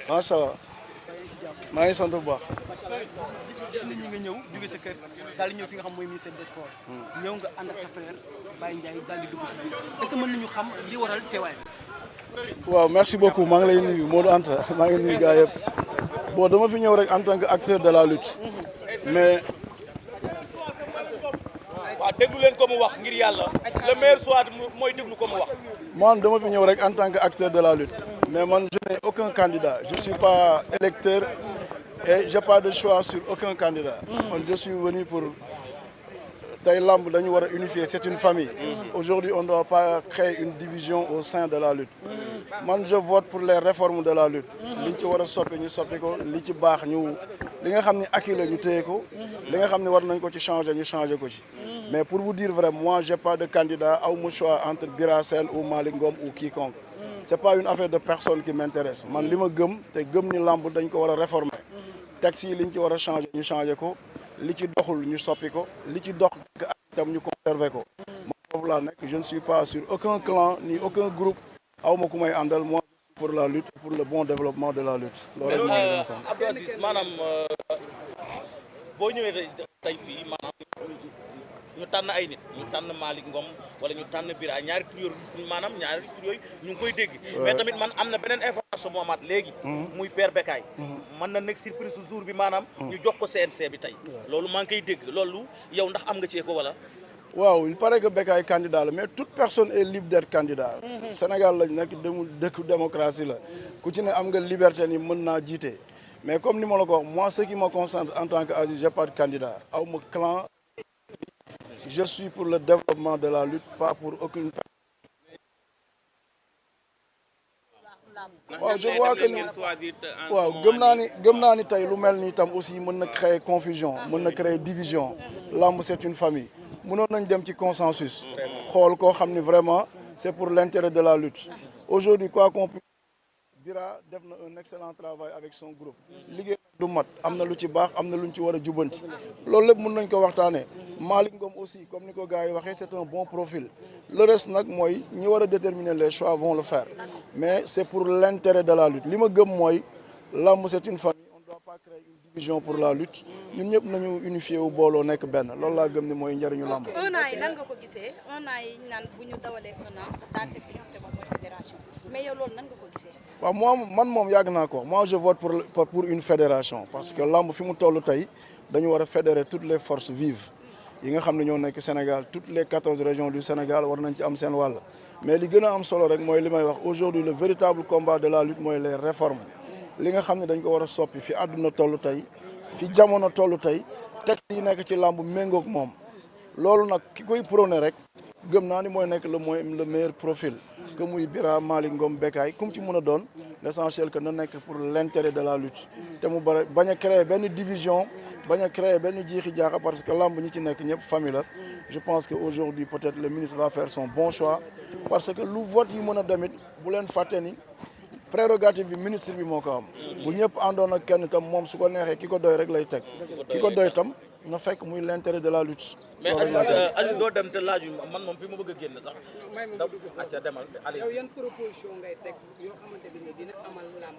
macha allah maa ngi sant bu baax. gis nañ ñi nga ñëw jóge sa kër daal di ñëw fi nga xam mooy ministère des sports. ñëw nga ànd ak sa frère Baye Ndiaye daal di dugg si biir est-ce que mën nañu xam li waral teewaay bi. waaw merci beaucoup maa ngi lay nuyu Modou Anta maa ngi nuyu gars yëpp bon dama fi ñëw rek en tant que acteur de la lutte mais. waaw déglu leen ko mu wax ngir yàlla le meilleur soit mooy déglu ko mu wax. man dama fi ñëw rek en tant que acteur de la lutte mais man je n'ai aucun candidat je suis pas électeur et j'ai pas de choix sur aucun candidat. man je suis venu pour tey lamb dañu war a unifier c'est une famille. Aujourd'hui on ne doit pas créer une division au sein de la lutte. man je vote pour les réformes de la lutte. liñ ci war a soppi ñu soppi ko li ci baax ñu li nga xam ne acquis la ñu téye ko li nga xam ne war nañ ko ci changer ñu changer ko ci. mais pour vous dire vrai moi j'ai pas de candidat aw ma choix entre Bira Sène ou Malick Ngom ou quiconque. c'est pas une affaire de personne qui m'intéresse man li ma gëm te gëm ni lamb dañ ko war a réformer. texte yi liñ ci war a changer ñu changer ko li ci doxul ñu soppi ko li ci dox tam ñu conserver ko. man foofu laa nekk je ne suis pas sur aucun clan ni aucun groupe aw ma ku may àndal moi je suis pour la lutte pour le bon développement de la lutte. loolu rek moo ngi doon sant. Abdou Aziz maanaam boo ñëwee tey fii maanaam ñu tànn ay nit ñu tànn Malick Ngom wala ñu tànn Bira ñaari tur yooyu maanaam ñaari tur yooyu ñu ngi koy dégg. mais tamit man am na beneen information bu amaat léegi. muy Père Bécaye. mën na nekk surprise su jour bi maanaam. ñu jox ko CNC bi tey. loolu maa ngi koy dégg loolu yow ndax am nga ci ko wala. waaw il paraît que Bécaye candidat la mais toute personne est libre d'être candidat. Sénégal lañ nekk dëkku démocratie la ku ci ne am nga liberté ni mën naa jiite mais comme ni ma la ko wax moi ce qui me concentre en tant que Aziz j'ai pas de candidat aw ma clan. Je suis pour le développement de la lutte pas pour aucune personne. waaw je vois que ni waaw gëm naa ni tey lu mel ni tam aussi mën na créer confusion mën na créer division lamb c'est une famille mënoon nañ dem ci consensus xool koo xam ni vraiment c'est pour l'intérêt de la lutte aujourd'hui quoi qu'on puisse Bira def na un excellent travail avec son groupe liggéey du mat am na lu ci baax am na luñ ci war a jubanti loolu lépp mën nañ ko waxtaanee Malick Ngom aussi comme ni ko gars yi waxee c'est un bon profil le reste nag mooy ñi war a déterminer les choix vont le faire mais c'est pour l'intérêt de la lutte li ma gëm mooy lamb c'est une famille on ne doit pas créer une division pour la lutte ñun ñëpp nañu unifié wu booloo nekk benn loolu laa gëm ni mooy njëriñu lamb. un an yi nan nga ko gisee un an yi naan bu ñu dawalee un an daan def li nga xam ne mooy fédération mais yow loolu nan nga ko gisee. waaw man moom yàgg naa ko moi je vote pour une fédération parce que lamb fi mu toll tey dañu war a fédérer toutes les forces vives yi nga xam ne ñoo nekk Sénégal toutes les 14 régions du Sénégal war nañ ci am seen wàll mais li gën a am solo rek mooy li may wax aujourd'hui le véritable combat de la lutte mooy les réformes li nga xam ne dañ ko war a soppi fi àdduna toll tey fi jamono toll tey texte yi nekk ci lamb méngoog moom loolu nag ki koy prôné rek gëm naa ni mooy nekk le meilleur profil que muy Bira Malick Ngom Bécaye comme ci mën a doon l'essentiel que na nekk pour l'intérêt de la lutte te mu bare bañ a créer benn division bañ a créer benn jiixi jaaxa parce que lamb ñi ci nekk ñëpp famille la je pense que aujourd'hui peut-être le ministre va faire son bon choix parce que lu vote yi mën a demit bu leen fàtte ni prérogative bi ministre bi moo ko am bu ñëpp àndoon ak kenn tam moom su ko neexee ki ko doy rek lay teg ki ko doy tam na fekk muy l'intérêt de la lutte. mais Aziz doo dem te laaju man moom fi ma bëgg a génn sax. da acca demal allez. yow yan proposition ngay teg yoo xamante ne dina amal lamb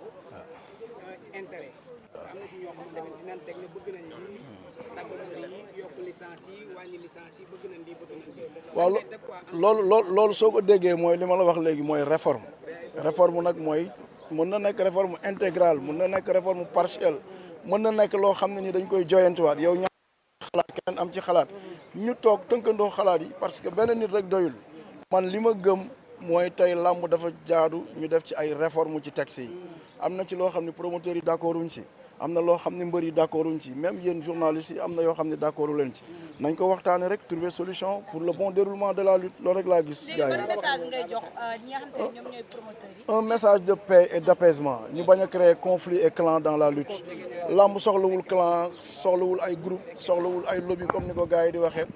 intérêt parce que am na si ñoo xamante ne dinañ teg ne bëgg nañ lii dagg yi yokk licence yi wàññi licence yi bëgg nañ lii bëgg nañ ci. waaw loolu soo ko déggee mooy li ma la wax léegi mooy réforme nag mooy mën na nekk réforme intégrale mën na nekk réforme partielle mën na nekk loo xam ne ni dañ koy joyantuwaat yow ñaar xalaat keneen am ci xalaat ñu toog tënkandoo xalaat yi parce que benn nit rek doyul man li ma gëm mooy tey làmb dafa jaadu ñu def ci ay réforme ci texte yi am na ci loo xam ne promoteurs yi d'accord wuñ ci am na loo xam ne mbër yi d'accord wuñ ci même yéen journalistes yi am na yoo xam ne d'accord leen ci nañ ko waxtaanee rek trouver solution pour le bon déroulement de la lutte loolu rek laa gis gars yi. message ngay jox ñi nga xam ne ñoom ñooy promoteurs yi. un message de paix et d'apaisement ñu bañ a créer conflit et clan dans la lutte lamb soxlawul clan soxlawul ay groupe soxlawul ay lobby comme ni ko gars yi di waxee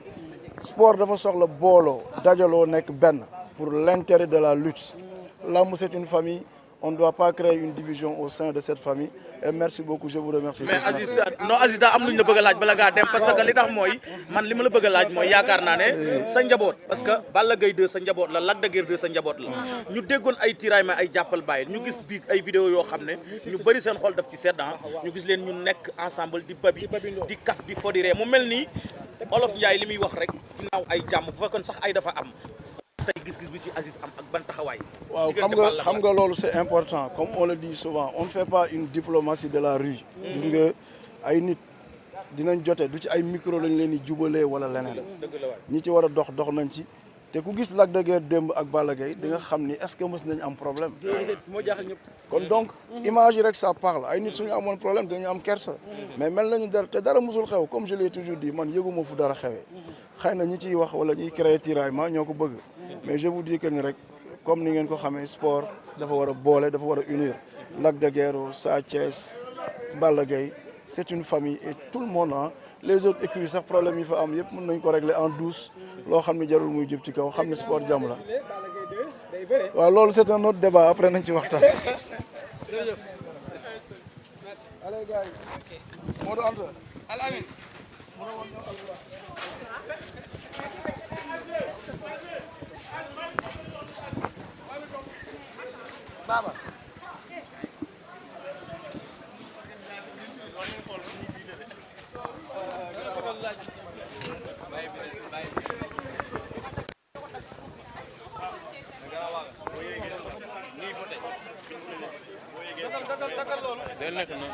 sport dafa soxla booloo dajaloo nekk benn pour l'intérêt de la lutte lamb c'est une famille on ne doit pas créer une division au sein de cette famille et merci beaucoup je vous remercie. mais Aziz daa am lu ñu la bëgg a laaj bala ngaa dem parce que li tax mooy man li ma la bëgg a laaj mooy yaakaar naa ne sa njaboot parce que Balla Gaye 2 sa njaboot la Lac de Guiers 2 sa njaboot la ñu déggoon ay tiraillement ay jàppal bàyyi ñu gis bii ay vidéo yoo xam ne ñu bëri seen xol daf ci sedd ñu gis leen ñu nekk ensemble di babi di kaf di fodiree mu mel nii Olof Ndiaye li muy wax rek ginnaaw ay jàmm bu fekkoon sax ay dafa am tey gis-gis bi ci Aziz am ak ban taxawaay. waaw xam nga loolu c'est important comme on le dit souvent on ne fait pas une diplomatie de la rue. gis nga ay nit dinañ jote du ci ay micro lañ leen di jubalee wala leneen. ñi ci war a dox nañ ci te ku gis Lac de Guiers démb ak Balla Gaye di nga xam ni est-ce que mës nañ am problème. moo jaaxal ñëpp. kon donc image yi rek ça parle ay nit suñu amoon problème dañu am kersa. mais mel nañu te dara musul xew comme je l'ai toujours dit man yëguma fu dara xewee. xëy na ñi ciy wax wala ñuy créer tiraillement ñoo ko bëgg. mais je vous dis que ni rek comme ni ngeen ko xamee sport dafa war a boole dafa war a unir Lac de Guiers Sa Thiès Balla Gaye c'est une famille et tout le monde les autres écuries sax problème yi fa am yëpp mën nañ ko régler en douce loo xam ne jarul muy jub ci kaw xam ne sport jàmm la waaw loolu c'est un autre débat après nañ ci waxtaan. allez gars yi Modou Anta Alamin Baba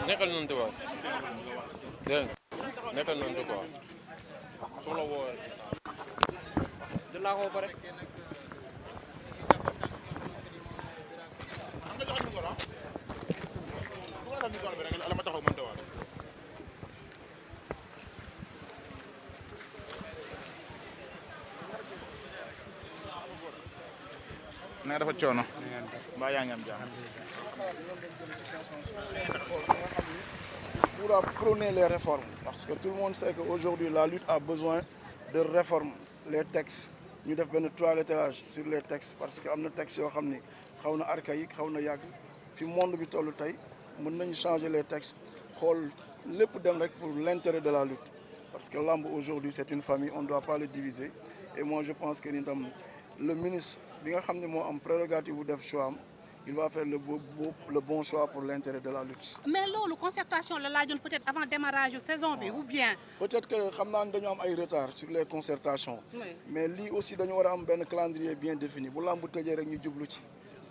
nekkal noonu tubaab dégg nga nekkal noonu tubaab soxla woo jël naa ko ba pare na dafa coono mbaa yaa ngi am jàmm pour prôner les réformes parce que tout le monde sait qu'aujourd'hui la lutte a besoin de réformes les textes ñu def benn toilettage sur les textes parce que am na textes yoo xam ni xaw na archaïque xaw na yàgg fi monde bi toll tey mën nañu changer les textes xool lépp dem rek pour l'intérêt de la lutte parce que lamb aujourd'hui c'est une famille on ne doit pas le diviser et moi je pense que ni tam le ministre bi nga xam ne moo am prérogative bu def choix am il va faire le bon choix pour l'intérêt de la lutte. mais loolu concertation la laajoon peut-être avant démarrage saison bi ou bien. peut-être que xam naa ne dañu am ay retard sur les concertations. mais lii aussi dañu war a am benn calendrier bien défini bu lamb tëjee rek ñu jublu ci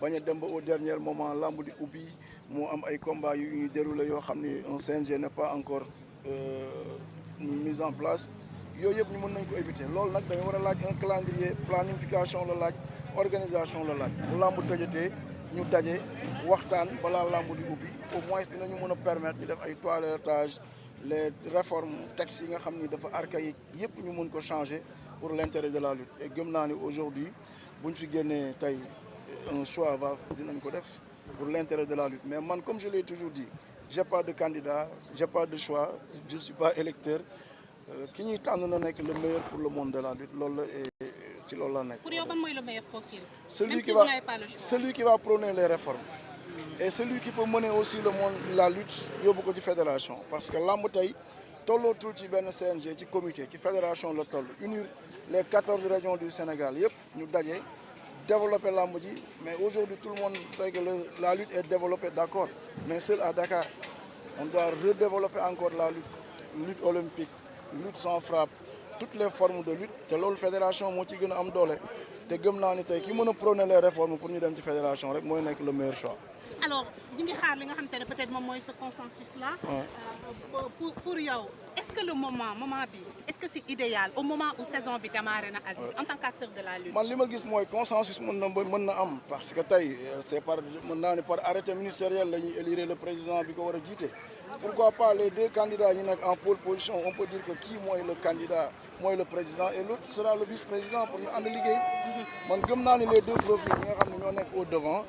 bañ a dem ba au dernier moment lamb di ubbi moo am ay combats yu ñuy déroulé yoo xam ni un CNG n'est pas encore mis en place yooyu yëpp ñu mën nañ ko éviter loolu nag dañu war a laaj un calendrier planification la laaj organisation la laaj bu lamb tëjatee. ñu daje waxtaan balaa lamb di ubbi au moins dinañu mën a permettre ñu def ay toilettage les réformes textes yi nga xam ni dafa archaïque yëpp ñu mën ko changer pour l'intérêt de la lutte et gëm naa ni aujourd'hui bu ñu fi génnee tey un choix dinañ ko def pour l'intérêt de la lutte mais man comme je l'ai toujours dit j'ai pas de candidat j'ai pas de choix je suis pas électeur ki ñuy tànn na nekk le meilleur pour le monde de la lutte loolu la ci loolu la nekk. pour yow ban mooy le meilleur profil. celui qui va prôner les réformes. et celui qui peut mener aussi le monde la lutte yóbbu ko ci fédération parce que lamb tey tollootul ci benn CNG ci comité ci fédération la toll unir les 14 régions du Sénégal yëpp ñu daje développer lamb ji mais aujourd'hui tout le monde sait que la lutte est développée d'accord mais seul à Dakar on doit redévelopper encore la lutte olympique lutte sans frappe. toutes les formes de lutte te loolu fédération moo ci gën a am doole te gëm naa ni tey ki mën a prôner les réformes pour ñu dem ci fédération rek mooy nekk le meilleur choix. alors ñu ngi xaar li nga xamante ne peut-être moom mooy ce consensus là. pour yow est-ce que le moment bi est-ce que c'est idéal au moment où saison bi démarré na Aziz en tant qu'acteur de la lutte. man li ma gis mooy consensus mën na am parce que tey c'est par mën naa ne par arrêté ministériel la ñuy élire le président bi ko war a jiite. pourquoi pas les deux candidats yi nekk en pole position on peut dire que kii mooy le candidat mooy le président et l'autre sera le vice-président pour ñu ànd liggéey man gëm naa ni les deux profils yi nga xam ne ñoo nekk au devant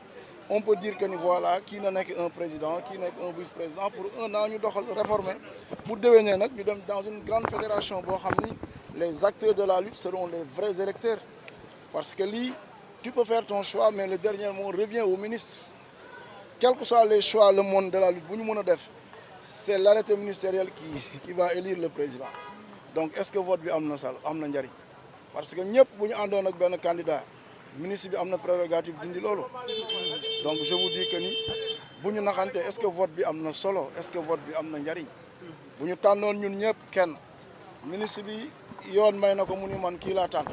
on peut dire que ni voilà kii na nekk un président kii nekk un vice-président pour un an ñu doxal réformer bu déwénee nag ñu dem dans une grande fédération boo xam ni les acteurs de la lutte seront les vrais électeurs parce que lii tu peux faire ton choix mais le dernier mot revient au ministre quel que soit les choix le monde de la lutte bu ñu mën a def c'est l'arrêté ministériel qui va élire le président donc est-ce que vote bi am na njariñ parce que ñëpp bu ñu àndoon ak benn candidat ministre bi am na prérogative dindi loolu donc je vous dis que ni bu ñu naxante est-ce que vote bi am na solo est-ce que vote bi am na njariñ bu ñu tànnoon ñun ñëpp kenn ministre bi yoon may na ko mu ni man kii laa tànn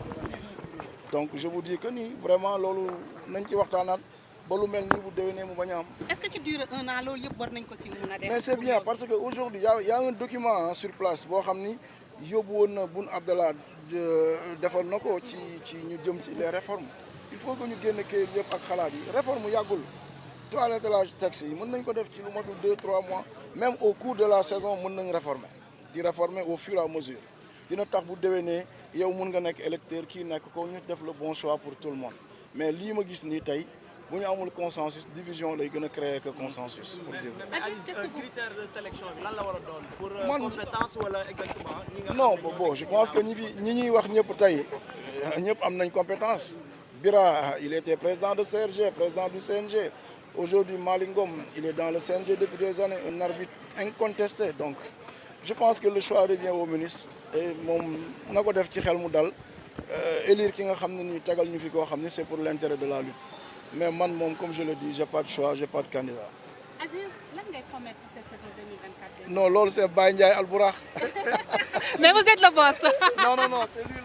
donc je vous dis que ni vraiment loolu nañ ci waxtaanaat ba lu mel nii bu déwénee mu bañ a am. est-ce que ci durée 1 an loolu yëpp war nañ ko si mun a def. mais c'est bien parce que aujourd'hui y a un document sur place boo xam ni yóbbu woon na Boun Abdallah defal na ko ci ñu jëm ci les réformes il faut que ñu génn kayit yëpp ak xalaat yi réforme yàggul toilettage texte yi mën nañ ko def ci lu matul 2-3 mois même au cours de la saison mën nañ réformer au fur et à mesure dina tax bu déwénee yow mën nga nekk électeur kii nekk ko ñu def le bon choix pour tout le monde mais lii ma gis nii tey bu ñu amul consensus division lay gën a créer que consensus pour dire. critère de sélection bi lan la war a doon pour compétence wala exactement. non bon je pense que ñi ñuy wax ñëpp tey ñëpp am nañ compétence Bira il était président de CRG président du CNG aujourd'hui Malick Ngom il est dans le CNG depuis des années un arbitre incontesté donc je pense que le choix revient au ministre et moom na ko def ci xel mu dal élire ki nga xam ne nii tegal ñu fi koo xam ne c'est pour l'intérêt de la lutte mais man moom comme je le dis j'ai pas de choix j'ai pas de candidat. Aziz lan ngay promettre pour cette saison 2024. non loolu c'est Baye Ndiaye Albourakh. mais vous êtes le boss. non c'est lui